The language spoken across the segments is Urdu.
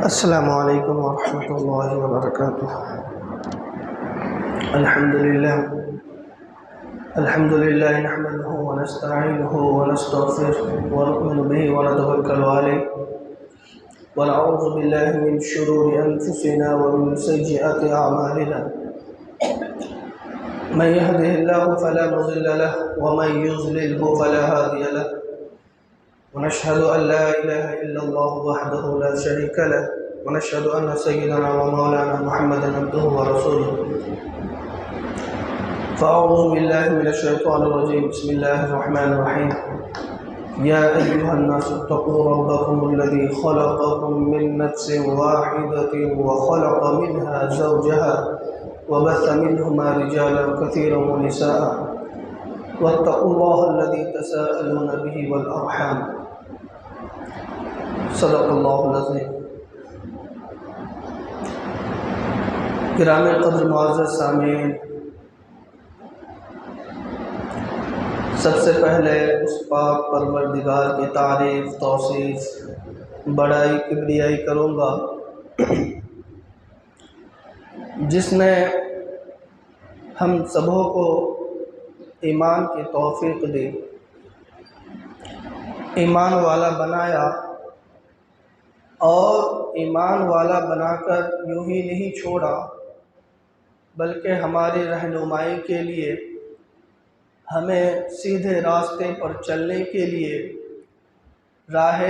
السلام علیکم ورحمۃ اللہ وبرکاتہ۔ الحمد للہ نحمده ونستعینه ونستغفره ونؤمن به ونتوکل علیہ ونعوذ باللہ من شرور انفسنا ومن سیئات اعمالنا من يهده الله فلا مضل له ومن يضلله فلا هادي له ونشهد أن لا إله إلا الله وحده لا شريك له ونشهد أن سيدنا ومولانا محمدا عبده ورسوله فأعوذ بالله من الشيطان الرجيم بسم الله الرحمن الرحيم يا أيها الناس اتقوا ربكم الذي خلقكم من نفس واحدة وخلق منها زوجها وبث منهما رجالا كثيرا ونساء واتقوا الله الذي تساءلون به والأرحام صدق اللہ العظیم۔ گرامی قدر معزز سامعین، سب سے پہلے اس پاک پروردگار کی تعریف، توصیف، بڑائی، کبریائی کروں گا جس نے ہم سبوں کو ایمان کی توفیق دی، ایمان والا بنایا، اور ایمان والا بنا کر یوں ہی نہیں چھوڑا بلکہ ہماری رہنمائی کے لیے، ہمیں سیدھے راستے پر چلنے کے لیے، راہ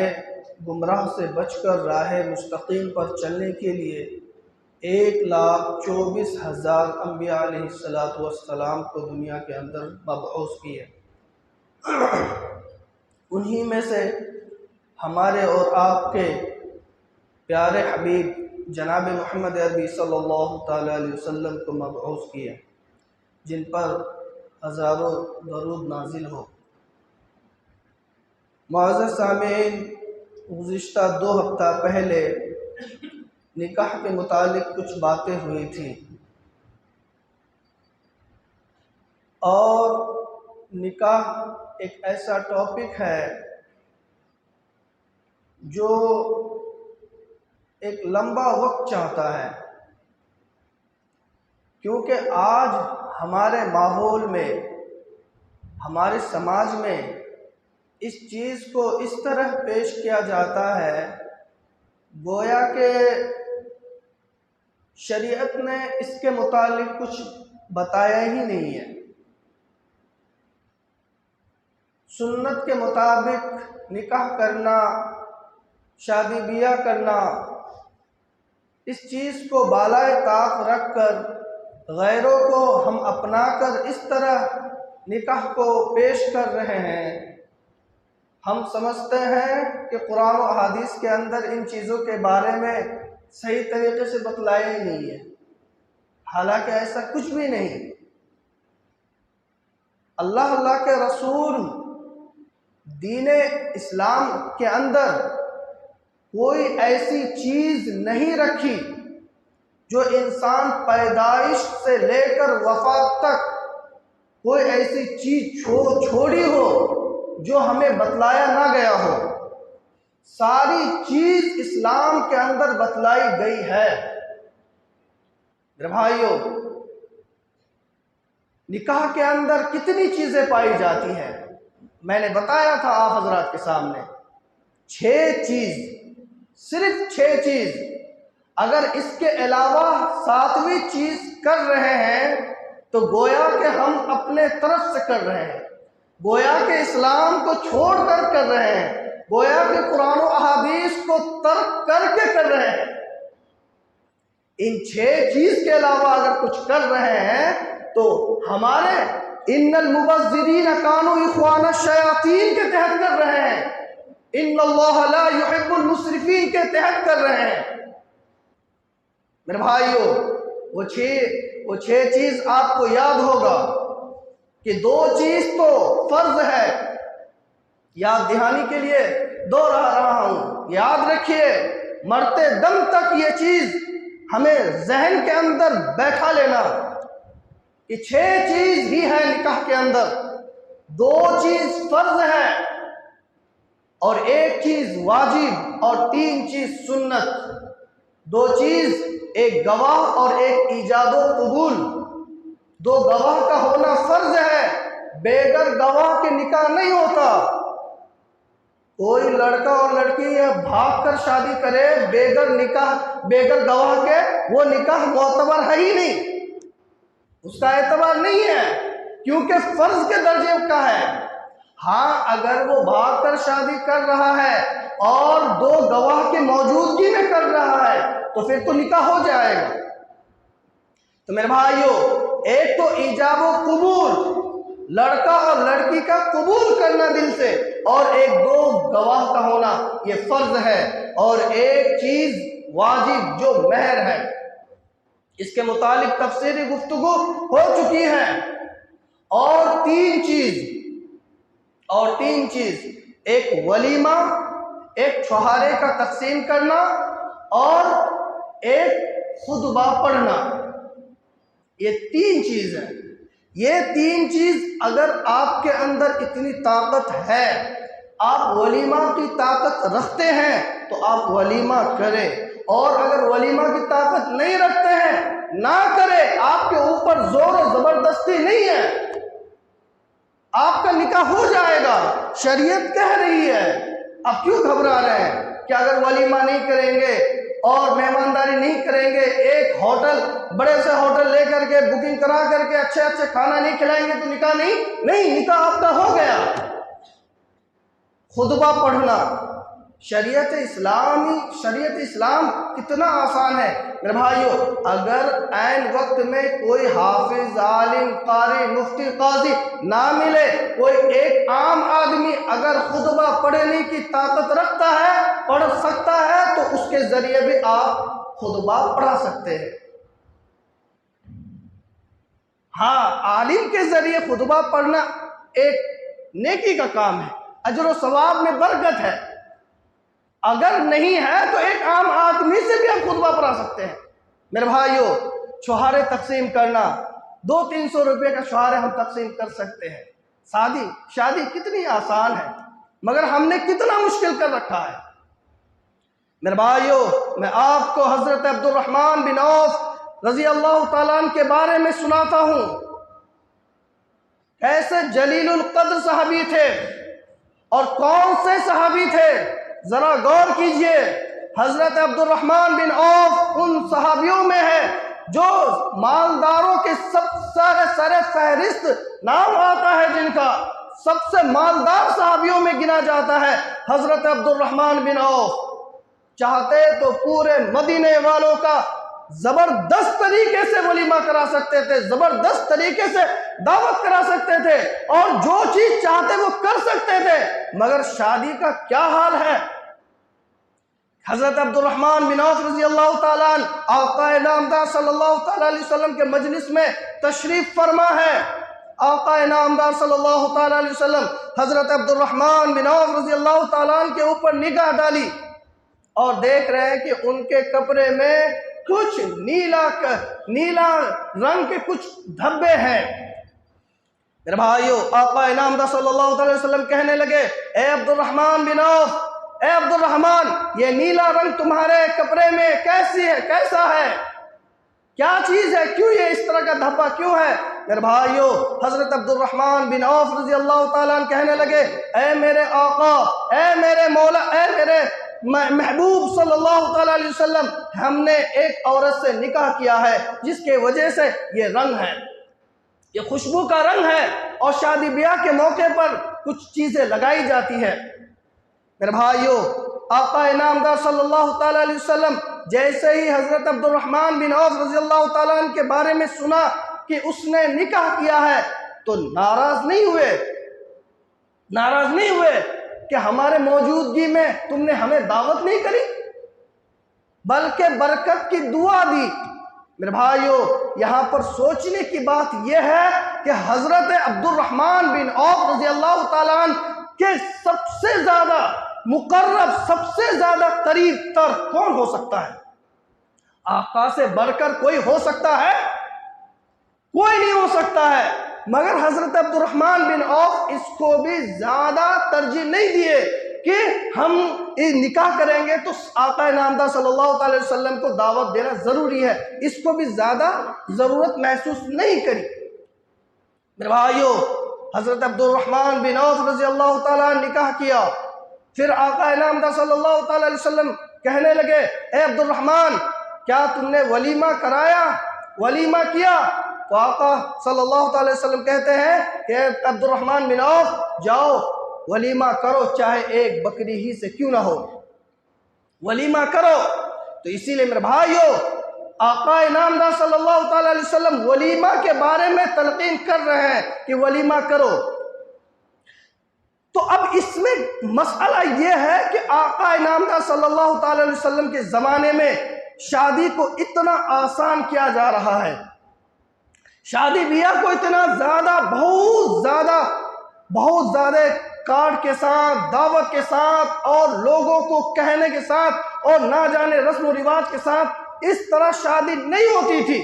گمراہ سے بچ کر راہ مستقیم پر چلنے کے لیے 1,24,000 انبیاء علیہ السلام کو دنیا کے اندر مبعوث کیے۔ انہی میں سے ہمارے اور آپ کے پیارے حبیب جناب محمد عربی صلی اللہ تعالیٰ علیہ وسلم کو مبعوث کیا، جن پر ہزاروں درود نازل ہو۔ معزز سامعین، گزشتہ 2 ہفتہ پہلے نکاح کے متعلق کچھ باتیں ہوئی تھیں، اور نکاح ایک ایسا ٹاپک ہے جو ایک لمبا وقت چاہتا ہے، کیونکہ آج ہمارے ماحول میں، ہمارے سماج میں اس چیز کو اس طرح پیش کیا جاتا ہے گویا کہ شریعت نے اس کے متعلق کچھ بتایا ہی نہیں ہے۔ سنت کے مطابق نکاح کرنا، شادی بیاہ کرنا، اس چیز کو بالائے طاق رکھ کر غیروں کو ہم اپنا کر اس طرح نکاح کو پیش کر رہے ہیں۔ ہم سمجھتے ہیں کہ قرآن و احادیث کے اندر ان چیزوں کے بارے میں صحیح طریقے سے بتلایا ہی نہیں ہے، حالانکہ ایسا کچھ بھی نہیں۔ اللہ کے رسول دین اسلام کے اندر کوئی ایسی چیز نہیں رکھی جو انسان پیدائش سے لے کر وفات تک کوئی ایسی چیز چھوڑی ہو جو ہمیں بتلایا نہ گیا ہو۔ ساری چیز اسلام کے اندر بتلائی گئی ہے۔ میرے بھائیوں، نکاح کے اندر کتنی چیزیں پائی جاتی ہیں؟ میں نے بتایا تھا آپ حضرات کے سامنے 6 چیز، صرف 6 چیز۔ اگر اس کے علاوہ 7ویں چیز کر رہے ہیں تو گویا کہ ہم اپنے طرف سے کر رہے ہیں، گویا کہ اسلام کو چھوڑ کر کر رہے ہیں، گویا کہ قرآن و احادیث کو ترک کر کے کر رہے ہیں۔ ان 6 چیز کے علاوہ اگر کچھ کر رہے ہیں تو ہمارے ان المبذرین کانوا اخوان الشیاطین کے تحت کر رہے ہیں، ان اللہ لا يحب المسرفین کے تحت کر رہے ہیں۔ میرے بھائیوں، وہ 6 چیز آپ کو یاد ہوگا کہ 2 چیز تو فرض ہے، یاد دہانی کے لیے دوہرا رہا ہوں، یاد رکھیے، مرتے دم تک یہ چیز ہمیں ذہن کے اندر بیٹھا لینا کہ 6 چیز ہی ہے نکاح کے اندر، 2 چیز فرض ہے اور 1 چیز واجب اور 3 چیز سنت۔ دو چیز، ایک گواہ اور ایک ایجاب و قبول۔ دو گواہ کا ہونا فرض ہے، بغیر گواہ کے نکاح نہیں ہوتا۔ کوئی لڑکا اور لڑکی بھاگ کر شادی کرے بغیر گواہ کے، وہ نکاح معتبر ہے ہی نہیں، اس کا اعتبار نہیں ہے، کیونکہ فرض کے درجے کا ہے۔ ہاں اگر وہ بھاگ کر شادی کر رہا ہے اور دو گواہ کی موجودگی میں کر رہا ہے تو پھر تو نکاح ہو جائے گا۔ تو میرے بھائیو، ایک تو ایجاب و قبول، لڑکا اور لڑکی کا قبول کرنا دل سے، اور ایک دو گواہ کا ہونا یہ فرض ہے، اور ایک چیز واجب جو مہر ہے، اس کے متعلق تفصیلی گفتگو ہو چکی ہے۔ اور تین چیز، ایک ولیمہ، ایک چھہارے کا تقسیم کرنا، اور ایک خطبہ پڑھنا، یہ تین چیز ہیں۔ یہ تین چیز اگر آپ کے اندر اتنی طاقت ہے، آپ ولیمہ کی طاقت رکھتے ہیں تو آپ ولیمہ کریں، اور اگر ولیمہ کی طاقت نہیں رکھتے ہیں نہ کریں، آپ کے اوپر زور و زبردستی نہیں ہے، آپ کا نکاح ہو جائے گا۔ شریعت کہہ رہی ہے، اب کیوں گھبرا رہے ہیں کہ اگر ولیمہ نہیں کریں گے اور مہمانداری نہیں کریں گے، ایک ہوٹل، بڑے سے ہوٹل لے کر کے بکنگ کرا کر کے اچھے کھانا نہیں کھلائیں گے تو نکاح نہیں، نکاح آپ کا ہو گیا۔ خطبہ پڑھنا، شریعت اسلام کتنا آسان ہے میرے بھائیو۔ اگر عین وقت میں کوئی حافظ، عالم، قاری، مفتی، قاضی نہ ملے، کوئی ایک عام آدمی اگر خطبہ پڑھنے کی طاقت رکھتا ہے، پڑھ سکتا ہے، تو اس کے ذریعے بھی آپ خطبہ پڑھا سکتے ہیں۔ ہاں، عالم کے ذریعے خطبہ پڑھنا ایک نیکی کا کام ہے، اجر و ثواب میں برکت ہے۔ اگر نہیں ہے تو ایک عام آدمی سے بھی آپ خطبہ پڑھا سکتے ہیں۔ میرے بھائیو، چھہارے تقسیم کرنا، 200-300 روپے کا چھہارے ہم تقسیم کر سکتے ہیں۔ شادی کتنی آسان ہے، مگر ہم نے کتنا مشکل کر رکھا ہے۔ میرے بھائیو، میں آپ کو حضرت عبد الرحمن بن عوف رضی اللہ تعالیٰ عنہ کے بارے میں سناتا ہوں۔ کیسے جلیل القدر صحابی تھے، اور کون سے صحابی تھے، ذرا غور کیجئے۔ حضرت عبد الرحمن بن عوف ان صحابیوں میں ہے جو مالداروں کے سب سر فہرست نام آتا ہے، جن کا سب سے مالدار صحابیوں میں گنا جاتا ہے حضرت عبد الرحمن بن عوف۔ چاہتے تو پورے مدینے والوں کا زبردست طریقے سے ولیمہ کرا سکتے تھے، زبردست طریقے سے دعوت کرا سکتے تھے، اور جو چیز چاہتے وہ کر سکتے تھے، مگر شادی کا کیا حال ہے۔ حضرت عبد الرحمن بن عوف رضی اللہ تعالیٰ عنہ آقا نامدار صلی اللہ تعالیٰ علیہ وسلم کے مجلس میں تشریف فرما ہے۔ آقا نامدار صلی اللہ تعالیٰ علیہ وسلم حضرت عبد الرحمن بن عوف رضی اللہ تعالیٰ عنہ کے اوپر نگاہ ڈالی، اور دیکھ رہے ہیں کہ ان کے کپڑے میں کچھ نیلا رنگ کے کچھ دھبے ہیں۔ میرے بھائیو، آقا نامدار صلی اللہ علیہ وسلم کہنے لگے، اے عبد الرحمن بن عوف، اے عبد الرحمن، یہ نیلا رنگ تمہارے کپڑے میں کیسا ہے، کیا چیز ہے، کیوں یہ اس طرح کا دھبا کیوں ہے؟ میرے بھائیو، حضرت عبد الرحمن بن عوف رضی اللہ تعالیٰ عنہ کہنے لگے، اے میرے آقا، اے میرے مولا، اے میرے محبوب صلی اللہ تعالیٰ علیہ وسلم، ہم نے ایک عورت سے نکاح کیا ہے جس کے وجہ سے یہ رنگ ہے، یہ خوشبو کا رنگ ہے، اور شادی بیاہ کے موقع پر کچھ چیزیں لگائی جاتی ہے۔ میرے بھائیو، آقا نامدار صلی اللہ تعالیٰ علیہ وسلم جیسے ہی حضرت عبد الرحمن بن عوف رضی اللہ تعالیٰ عنہ کے بارے میں سنا کہ اس نے نکاح کیا ہے تو ناراض نہیں ہوئے کہ ہمارے موجودگی میں تم نے ہمیں دعوت نہیں کری، بلکہ برکت کی دعا دی۔ میرے بھائیو، یہاں پر سوچنے کی بات یہ ہے کہ حضرت عبد الرحمن بن عوف رضی اللہ تعالیٰ عنہ کے سب سے زیادہ مقرب، سب سے زیادہ قریب تر کون ہو سکتا ہے؟ آقا سے بڑھ کر کوئی ہو سکتا ہے؟ کوئی نہیں ہو سکتا ہے، مگر حضرت عبد الرحمن بن عوف اس کو بھی زیادہ ترجیح نہیں دیے کہ ہم نکاح کریں گے تو آقا نامدار صلی اللہ علیہ وسلم کو دعوت دینا ضروری ہے، اس کو بھی زیادہ ضرورت محسوس نہیں کری۔ میرے بھائیو، حضرت عبد الرحمن بن عوف رضی اللہ تعالیٰ نے نکاح کیا، پھر آقا نامدار صلی اللہ تعالیٰ علیہ وسلم کہنے لگے اے عبد الرحمن کیا تم نے ولیمہ کرایا، ولیمہ کیا؟ تو آقا صلی اللہ علیہ وسلم کہتے ہیں کہ عبد الرحمن بن عوف جاؤ ولیمہ کرو، چاہے ایک بکری ہی سے کیوں نہ ہو، ولیمہ کرو۔ تو اسی لیے میرے بھائیو، آقا نامدار صلی اللہ تعالیٰ علیہ وسلم ولیمہ کے بارے میں تلقین کر رہے ہیں کہ ولیمہ کرو۔ تو اب اس میں مسئلہ یہ ہے کہ آقا نامدار صلی اللہ تعالیٰ علیہ وسلم کے زمانے میں شادی کو اتنا آسان کیا جا رہا ہے، شادی بیاہ کو اتنا زیادہ بہت زیادہ کارڈ کے ساتھ، دعوت کے ساتھ اور لوگوں کو کہنے کے ساتھ اور نہ جانے رسم و رواج کے ساتھ اس طرح شادی نہیں ہوتی تھی۔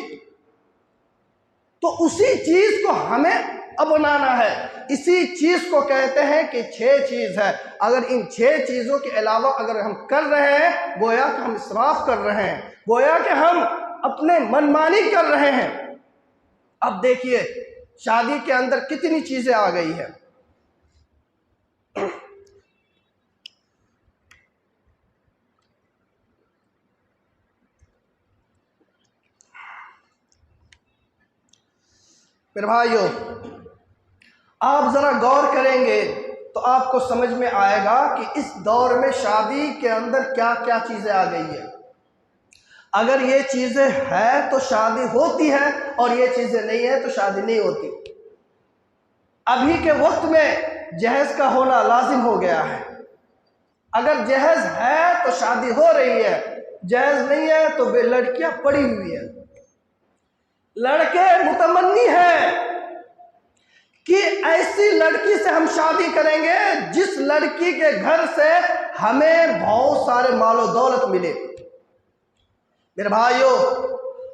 تو اسی چیز کو ہمیں اپنانا ہے، اسی چیز کو کہتے ہیں کہ 6 چیز ہے۔ اگر ان 6 چیزوں کے علاوہ اگر ہم کر رہے ہیں گویا کہ ہم اسراف کر رہے ہیں، گویا کہ ہم اپنے منمانی کر رہے ہیں۔ اب دیکھیے شادی کے اندر کتنی چیزیں آ گئی ہیں۔ میرے بھائیو، آپ ذرا غور کریں گے تو آپ کو سمجھ میں آئے گا کہ اس دور میں شادی کے اندر کیا کیا چیزیں آ گئی ہیں۔ اگر یہ چیزیں ہیں تو شادی ہوتی ہے، اور یہ چیزیں نہیں ہیں تو شادی نہیں ہوتی۔ ابھی کے وقت میں جہیز کا ہونا لازم ہو گیا ہے۔ اگر جہیز ہے تو شادی ہو رہی ہے، جہیز نہیں ہے تو بے لڑکیاں پڑی ہوئی ہیں۔ لڑکے متمنی ہیں کہ ایسی لڑکی سے ہم شادی کریں گے جس لڑکی کے گھر سے ہمیں بہت سارے مال و دولت ملے۔ میرے بھائیو،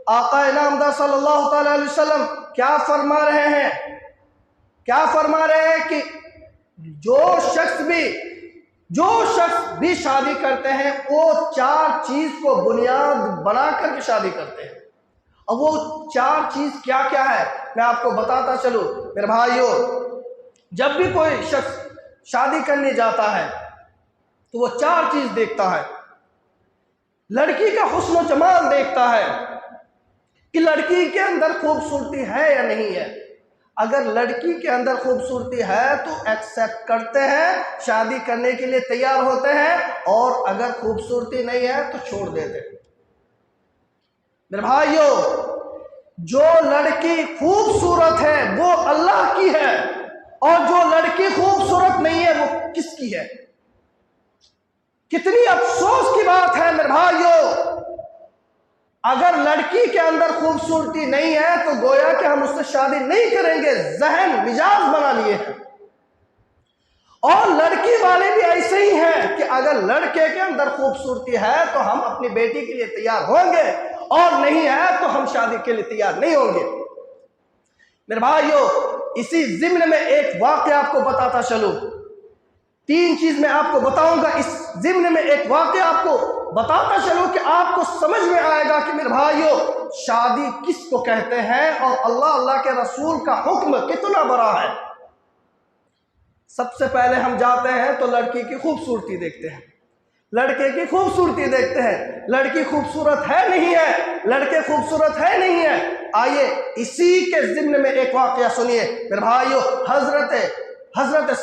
آقا نامدار صلی اللہ تعالی علیہ وسلم کیا فرما رہے ہیں؟ کیا فرما رہے ہیں کہ جو شخص بھی شادی کرتے ہیں وہ 4 چیز کو بنیاد بنا کر کے شادی کرتے ہیں۔ اب وہ 4 چیز کیا کیا ہے میں آپ کو بتاتا چلوں۔ میرے بھائیو، جب بھی کوئی شخص شادی کرنے جاتا ہے تو وہ 4 چیز دیکھتا ہے۔ لڑکی کا حسن و جمال دیکھتا ہے کہ لڑکی کے اندر خوبصورتی ہے یا نہیں ہے۔ اگر لڑکی کے اندر خوبصورتی ہے تو ایکسیپٹ کرتے ہیں، شادی کرنے کے لیے تیار ہوتے ہیں، اور اگر خوبصورتی نہیں ہے تو چھوڑ دیتے ہیں۔ میرے بھائیو، جو لڑکی خوبصورت ہے وہ اللہ کی ہے، اور جو لڑکی خوبصورت نہیں ہے وہ کس کی ہے؟ کتنی افسوس کی بات ہے میرے بھائیو۔ اگر لڑکی کے اندر خوبصورتی نہیں ہے تو گویا کہ ہم اس سے شادی نہیں کریں گے، ذہن مجاز بنا لیے ہیں۔ اور لڑکی والے بھی ایسے ہی ہیں کہ اگر لڑکے کے اندر خوبصورتی ہے تو ہم اپنی بیٹی کے لیے تیار ہوں گے، اور نہیں ہے تو ہم شادی کے لیے تیار نہیں ہوں گے۔ میرے بھائیو، اسی ضمن میں ایک واقعہ آپ کو بتاتا چلوں۔ 3 چیز میں آپ کو بتاؤں گا، اس ضمن میں ایک واقعہ آپ کو بتاتا چلوں کہ آپ کو سمجھ میں آئے گا کہ میرے بھائیو شادی کس کو کہتے ہیں اور اللہ کے رسول کا حکم کتنا بڑا ہے۔ سب سے پہلے ہم جاتے ہیں تو لڑکی کی خوبصورتی دیکھتے ہیں، لڑکے کی خوبصورتی دیکھتے ہیں۔ لڑکی خوبصورت ہے نہیں ہے، لڑکے خوبصورت ہے نہیں ہے۔ آئیے اسی کے ضمن میں ایک واقعہ سنیے میرے بھائیو۔ حضرت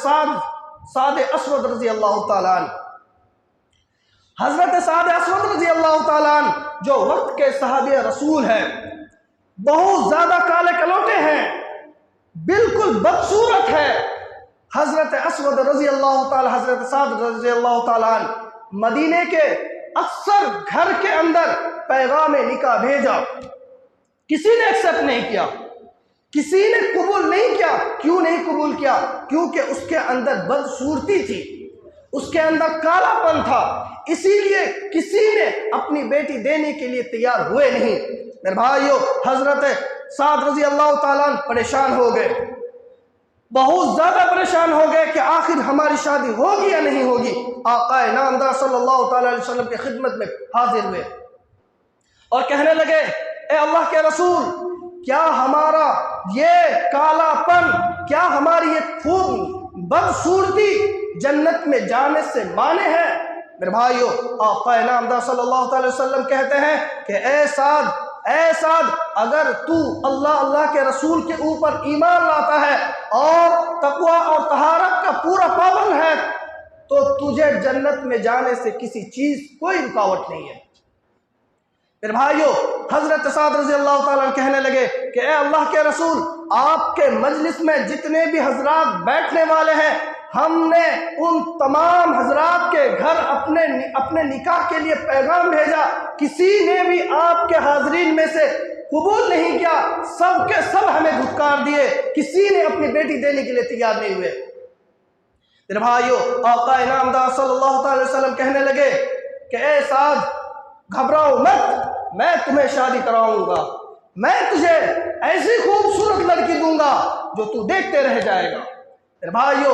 سعد اسود رضی اللہ تعالیٰ عنہ، حضرت سعد اسود رضی اللہ تعالیٰ عنہ جو وقت کے صحابی رسول ہیں، بہت زیادہ کالے کلوٹے ہیں، بالکل بدصورت ہے۔ حضرت اسود رضی اللہ تعالیٰ، حضرت سعد رضی اللہ تعالیٰ عنہ مدینے کے اکثر گھر کے اندر پیغام نکاح بھیجا، کسی نے ایکسپٹ نہیں کیا، کسی نے قبول نہیں کیا۔ کیوں نہیں قبول کیا؟ کیونکہ اس کے اندر بدصورتی تھی، اس کے اندر کالا پن تھا، اسی لیے کسی نے اپنی بیٹی دینے کے لیے تیار ہوئے نہیں۔ میرے بھائیو، حضرت سعد رضی اللہ تعالیٰ عنہ پریشان ہو گئے۔ بہت زیادہ پریشان ہو گئے کہ آخر ہماری شادی ہوگی یا نہیں ہوگی۔ آقا نامدار صلی اللہ تعالی علیہ وسلم کی خدمت میں حاضر ہوئے اور کہنے لگے اے اللہ کے رسول، کیا ہمارا یہ کالا پن، کیا ہماری یہ خوب بدصورتی جنت میں جانے سے مانے ہے؟ میرے بھائیو، آقا نامدار صلی اللہ تعالی وسلم کہتے ہیں کہ اے سعد، اگر تو اللہ کے رسول کے اوپر ایمان لاتا ہے اور تقوی اور طہارت کا پورا پابند ہے تو تجھے جنت میں جانے سے کسی چیز کوئی رکاوٹ نہیں ہے۔ میرے بھائیو، حضرت سعد رضی اللہ تعالیٰ عنہ کہنے لگے کہ اے اللہ کے رسول، آپ کے مجلس میں جتنے بھی حضرات بیٹھنے والے ہیں، ہم نے ان تمام حضرات کے گھر اپنے نکاح کے لیے پیغام بھیجا، کسی نے بھی آپ کے حاضرین میں سے قبول نہیں کیا، سب کے سب ہمیں دھتکار دیے، کسی نے اپنی بیٹی دینے کے لیے تیار نہیں ہوئے۔ میرے بھائیو، آقا نامدار صلی اللہ تعالی وسلم کہنے لگے کہ اے سعد، گھبراؤ مت، میں تمہیں شادی کراؤں گا، میں تجھے ایسی خوبصورت لڑکی دوں گا جو تو دیکھتے رہ جائے گا۔ میرے بھائیو،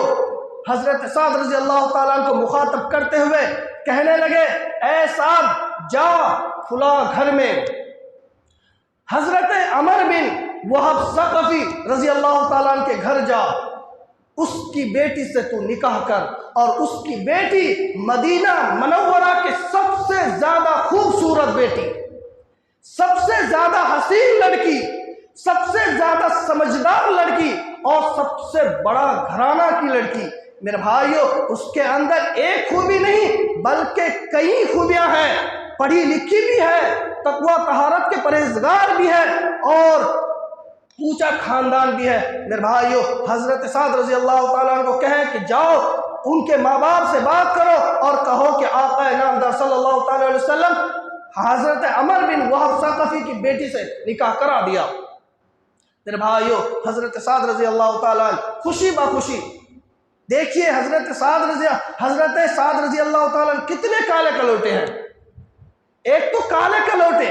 حضرت سعد رضی اللہ تعالیٰ عنہ کو مخاطب کرتے ہوئے کہنے لگے اے سعد، جا فلاں گھر میں حضرت عمر بن وہب ثقفی رضی اللہ تعالیٰ عنہ کے گھر جا، اس کی بیٹی سے تو نکاح کر، اور اس کی بیٹی مدینہ منورہ کے سب سے زیادہ خوبصورت بیٹی، سب سے زیادہ حسین لڑکی، سب سے زیادہ سمجھدار لڑکی اور سب سے بڑا گھرانہ کی لڑکی۔ میرے بھائیو، اس کے اندر ایک خوبی نہیں بلکہ کئی خوبیاں ہیں، پڑھی لکھی بھی ہے، تقوی طہارت کے پرہیزگار بھی ہے اور اونچا خاندان بھی ہے۔ میرے بھائیو، حضرت سعد رضی اللہ تعالیٰ عنہ کو کہیں کہ جاؤ ان کے ماں باپ سے بات کرو اور کہو کہ آقا نامدار صلی اللہ تعالیٰ علیہ وسلم حضرت عمر بن وہب ثقفی کی بیٹی سے نکاح کرا دیا۔ میرے بھائیو، حضرت سعد رضی اللہ تعالیٰ عنہ خوشی بخوشی، دیکھیے حضرت سعد رضی اللہ تعالیٰ عنہ کتنے کالے کلوٹے ہیں، ایک تو کالے کلوٹے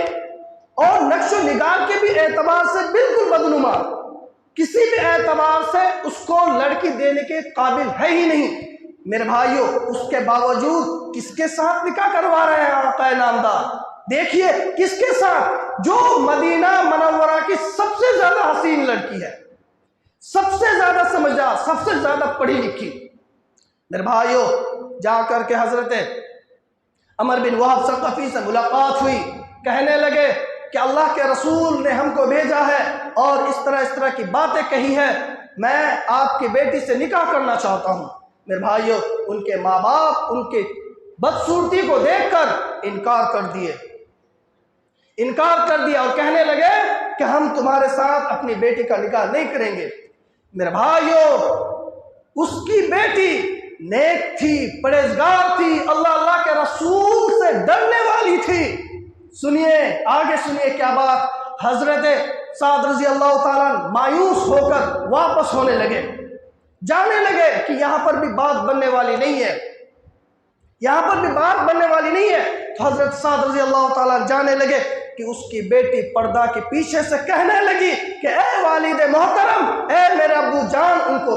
اور نقش و نگار کے بھی اعتبار سے بالکل بدنما، کسی بھی اعتبار سے اس کو لڑکی دینے کے قابل ہے ہی نہیں۔ میرے بھائیو، اس کے باوجود کس کے ساتھ نکاح کروا رہے ہیں آقا نامدار؟ دیکھیے کس کے ساتھ؟ جو مدینہ منورہ کی سب سے زیادہ حسین لڑکی ہے، سب سے زیادہ سمجھدار، سب سے زیادہ پڑھی لکھی۔ میرے بھائیو، جا کر کے حضرت عمر بن وہب ثقفی سے ملاقات ہوئی، کہنے لگے کہ اللہ کے رسول نے ہم کو بھیجا ہے اور اس طرح کی باتیں کہی ہے، میں آپ کی بیٹی سے نکاح کرنا چاہتا ہوں۔ میرے بھائیو، ان کے ماں باپ ان کی بدصورتی کو دیکھ کر انکار کر دیا اور کہنے لگے کہ ہم تمہارے ساتھ اپنی بیٹی کا نکاح نہیں کریں گے۔ میرے بھائیو، اس کی بیٹی نیک تھی، پرہیزگار تھی، اللہ کے رسول سے ڈرنے والی تھی۔ سنیے آگے، سنیے کیا بات۔ حضرت سعد رضی اللہ تعالیٰ مایوس ہو کر واپس ہونے لگے، جانے لگے کہ یہاں پر بھی بات بننے والی نہیں ہے، تو حضرت سعد رضی اللہ تعالیٰ جانے لگے کہ اس کی بیٹی پردہ کے پیچھے سے کہنے لگی کہ اے والد محترم، اے میرے ابو جان، ان کو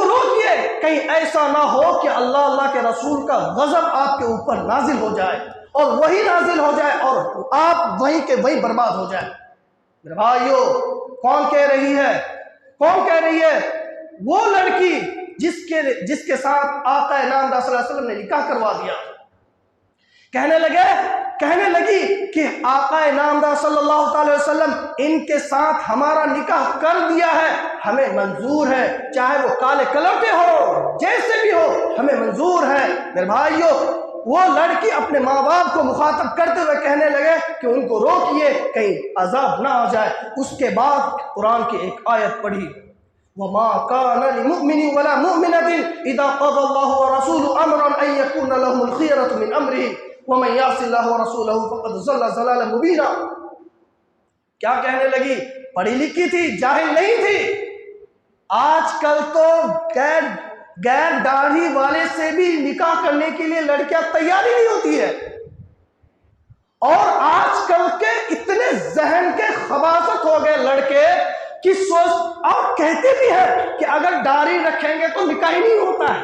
روکیے، کہیں ایسا نہ ہو کہ اللہ کے رسول کا غضب آپ کے اوپر نازل ہو جائے اور وہی نازل ہو جائے اور آپ وہیں کے وہیں برباد ہو جائے۔ میرے بھائیو، کون کہہ رہی ہے؟ وہ لڑکی جس کے ساتھ آقا نامدار صلی اللہ علیہ وسلم نے نکاح کروا دیا۔ کہنے لگی کہ آقا نامدار صلی اللہ تعالی وسلم ان کے ساتھ ہمارا نکاح کر دیا ہے، ہمیں منظور ہے، چاہے وہ کالے کلوٹے ہو، جیسے بھی ہو، ہمیں منظور ہے۔ میرے بھائیو، وہ لڑکی اپنے ماں باپ کو مخاطب کرتے ہوئے کہنے لگے کہ ان کو روکیے، کہیں عذاب نہ آ جائے۔ اس کے بعد قرآن کی ایک آیت پڑھی، وَمَا كَانَ لِمُؤْمِنٍ وَلَا مُؤْمِنَةٍ إِذَا قَضَى اللَّهُ وَرَسُولُهُ أَمْرًا أَن يَكُونَ لَهُمُ الْخِيَرَةُ مِنْ أَمْرِهِمْ وَمَن يَعْصِ اللَّهَ وَرَسُولَهُ فَقَدْ ضَلَّ ضَلَالًا مُبِينًا۔ کیا کہنے لگی؟ پڑھی لکھی تھی، جاہل نہیں تھی۔ آج کل تو غیر داڑھی والے سے بھی نکاح کرنے کے لیے لڑکیاں تیاری نہیں ہوتی ہے، اور آج کل کے اتنے ذہن کے خباثت ہو گئے لڑکے کہ سوچ آپ کہتے بھی ہیں کہ اگر داڑھی رکھیں گے تو نکاح ہی نہیں ہوتا ہے،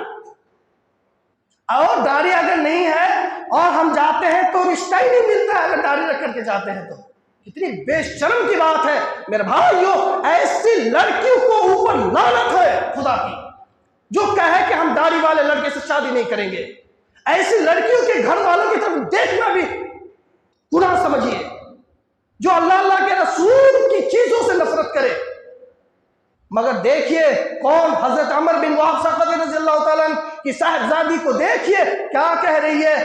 اور داڑھی اگر نہیں ہے اور ہم جاتے ہیں تو رشتہ ہی نہیں ملتا ہے اگر داڑھی رکھ کر کے جاتے ہیں تو۔ کتنی بے شرم کی بات ہے میرے بھائیو، ایسی لڑکیوں کو اوپر لعنت ہے خدا کی جو کہے کہ ہم داڑھی والے لڑکے سے شادی نہیں کریں گے۔ ایسی لڑکیوں کے گھر والوں کی طرف دیکھنا بھی گناہ سمجھیے، جو اللہ کے رسول کی چیزوں سے نفرت کرے۔ مگر دیکھیے کون، حضرت عمر بن وہب ثقفی رضی اللہ تعالیٰ عنہ کی صاحبزادی کو دیکھیے کیا کہہ رہی ہے،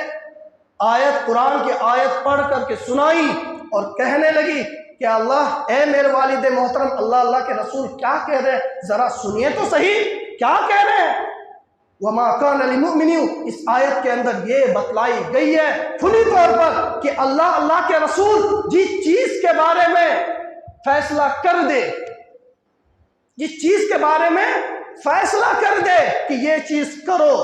آیت قرآن کی آیت پڑھ کر کے سنائی اور کہنے لگی کہ اللہ، اے میرے والد محترم، اللہ کے رسول کیا کہہ رہے ہیں، ذرا سنیے تو صحیح کیا کہہ رہے ہیں۔ وَمَا كَانَ لِلْمُؤْمِنِينَ، اس آیت کے اندر یہ بتلائی گئی ہے کھلی طور پر کہ اللہ کے رسول جس چیز کے بارے میں فیصلہ کر دے، جس چیز کے بارے میں فیصلہ کر دے کہ یہ چیز کرو،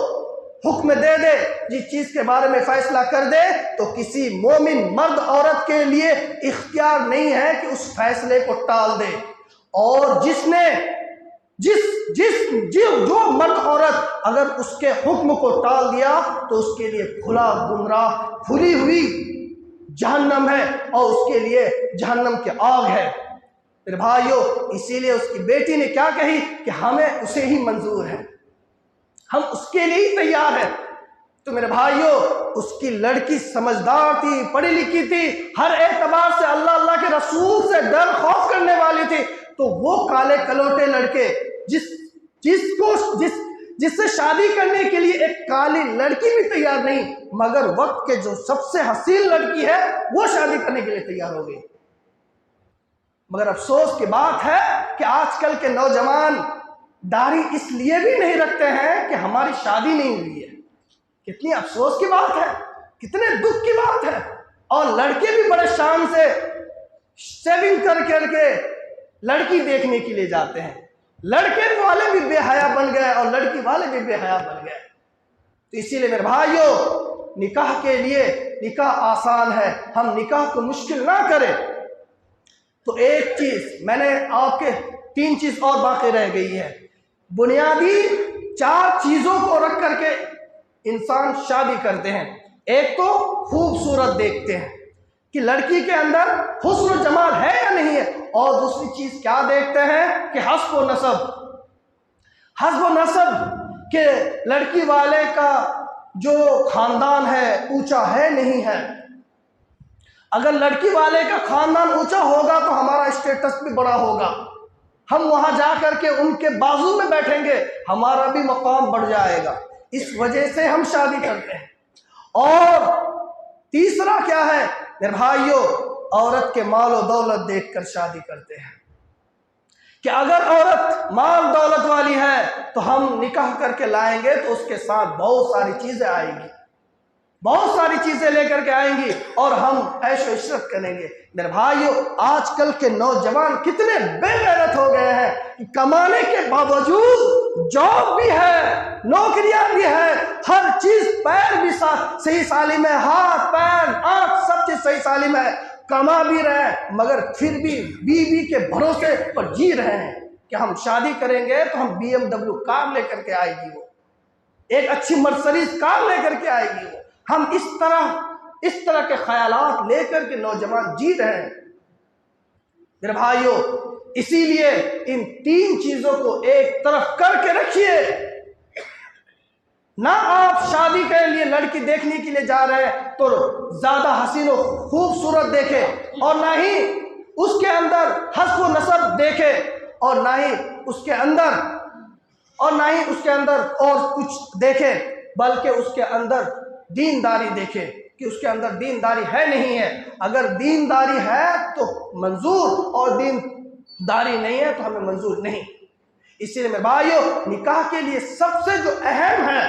حکم دے دے، جس چیز کے بارے میں فیصلہ کر دے تو کسی مومن مرد عورت کے لیے اختیار نہیں ہے کہ اس فیصلے کو ٹال دے۔ اور جو مرد عورت اگر اس کے حکم کو ٹال دیا تو اس کے لیے کھلا گمراہ، کھلی ہوئی جہنم ہے اور اس کے لیے جہنم کی آگ ہے۔ میرے بھائیو، اسی لیے اس کی بیٹی نے کیا کہی کہ ہمیں اسے ہی منظور ہے، ہم اس کے لیے ہی تیار ہیں۔ تو میرے بھائیو، اس کی لڑکی سمجھدار تھی، پڑھی لکھی تھی، ہر اعتبار سے اللہ کے رسول سے ڈر خوف کرنے والی تھی، تو وہ کالے کلوٹے لڑکے جس سے شادی کرنے کے لیے ایک کالی لڑکی بھی تیار نہیں، مگر وقت کے جو سب سے حسین لڑکی ہے وہ شادی کرنے کے لیے تیار ہو گئی۔ مگر افسوس کی بات ہے کہ آج کل کے نوجوان داڑھی اس لیے بھی نہیں رکھتے ہیں کہ ہماری شادی نہیں ہوئی ہے۔ کتنی افسوس کی بات ہے، کتنے دکھ کی بات ہے۔ اور لڑکے بھی بڑے شان سے شیونگ کر کے لڑکی دیکھنے کے لیے جاتے ہیں، لڑکے والے بھی بے حیا بن گئے اور لڑکی والے بھی بے حیا بن گئے۔ تو اسی لیے میرے بھائیو، نکاح کے لیے نکاح آسان ہے، ہم نکاح کو مشکل نہ کریں۔ تو ایک چیز میں نے آپ کے 3 چیز اور باقی رہ گئی ہے۔ بنیادی 4 چیزوں کو رکھ کر کے انسان شادی کرتے ہیں۔ ایک تو خوبصورت دیکھتے ہیں کہ لڑکی کے اندر حسن و جمال ہے یا نہیں ہے، اور دوسری چیز کیا دیکھتے ہیں کہ حسب و نسب کہ لڑکی والے کا جو خاندان ہے اونچا ہے نہیں ہے۔ اگر لڑکی والے کا خاندان اونچا ہوگا تو ہمارا اسٹیٹس بھی بڑا ہوگا، ہم وہاں جا کر کے ان کے بازو میں بیٹھیں گے، ہمارا بھی مقام بڑھ جائے گا، اس وجہ سے ہم شادی کرتے ہیں۔ اور تیسرا کیا ہے میرے بھائیو، عورت کے مال و دولت دیکھ کر شادی کرتے ہیں کہ اگر عورت مال دولت والی ہے تو ہم نکاح کر کے لائیں گے تو اس کے ساتھ بہت ساری چیزیں آئیں گی، بہت ساری چیزیں لے کر کے آئیں گی اور ہم عیش و عشرت کریں گے۔ میرے بھائیو، آج کل کے نوجوان کتنے بے غیرت ہو گئے ہیں کہ کمانے کے باوجود جاب بھی ہے، نوکریاں بھی ہے، ہر چیز، پیر بھی صحیح سالم ہے، ہاتھ پیر آنکھ سب چیز صحیح سالم ہے، کما بھی رہے ہیں، مگر پھر بھی بیوی کے بھروسے پر جی رہے ہیں کہ ہم شادی کریں گے تو ہم BMW کار لے کر کے آئے گی، وہ ایک اچھی مرسڈیز کار لے کر کے آئے گی وہ۔ ہم اس طرح کے خیالات لے کر کے نوجوان جی رہے ہیں۔ میرے بھائیو، اسی لیے ان 3 چیزوں کو ایک طرف کر کے رکھیے۔ نہ آپ شادی کے لیے لڑکی دیکھنے کے لیے جا رہے ہیں تو زیادہ حسین و خوبصورت دیکھے، اور نہ ہی اس کے اندر حسب و نسب دیکھے، اور نہ ہی اس کے اندر اور کچھ دیکھے، بلکہ اس کے اندر دینداری دیکھے کہ اس کے اندر دینداری ہے نہیں ہے۔ اگر دینداری ہے تو منظور، اور دینداری نہیں ہے تو ہمیں منظور نہیں۔ اسی لیے میرے بھائیو، نکاح کے لیے سب سے جو اہم ہے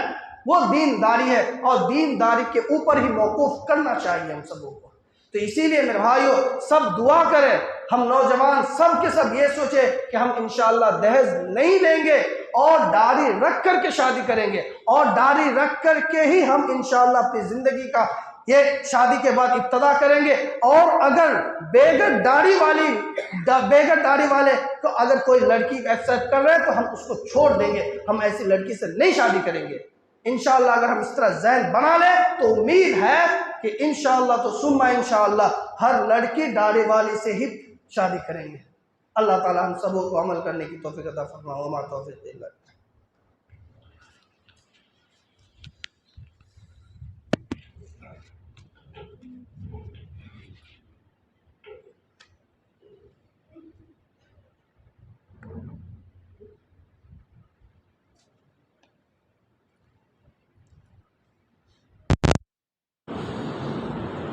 وہ دینداری ہے، اور دینداری کے اوپر ہی موقوف کرنا چاہیے ہم سبوں کو۔ تو اسی لیے میرے بھائیو، سب دعا کریں، ہم نوجوان سب کے سب یہ سوچے کہ ہم انشاءاللہ دہیز نہیں لیں گے اور داڑھی رکھ کر کے شادی کریں گے، اور داڑھی رکھ کر کے ہی ہم انشاءاللہ اپنی زندگی کا یہ شادی کے بعد ابتدا کریں گے. اور اگر بغیر داڑھی والے تو اگر کوئی لڑکی ایکسپٹ کر رہے ہیں تو ہم اس کو چھوڑ دیں گے, ہم ایسی لڑکی سے نہیں شادی کریں گے. انشاءاللہ اگر ہم اس طرح ذہن بنا لیں تو امید ہے کہ انشاءاللہ تو ثم انشاءاللہ ہر لڑکی داڑھی والی سے ہی شادی کریں گے. اللہ تعالی ہم سب کو عمل کرنے کی توفیق عطا فرمائے. وما توفیق الا باللہ.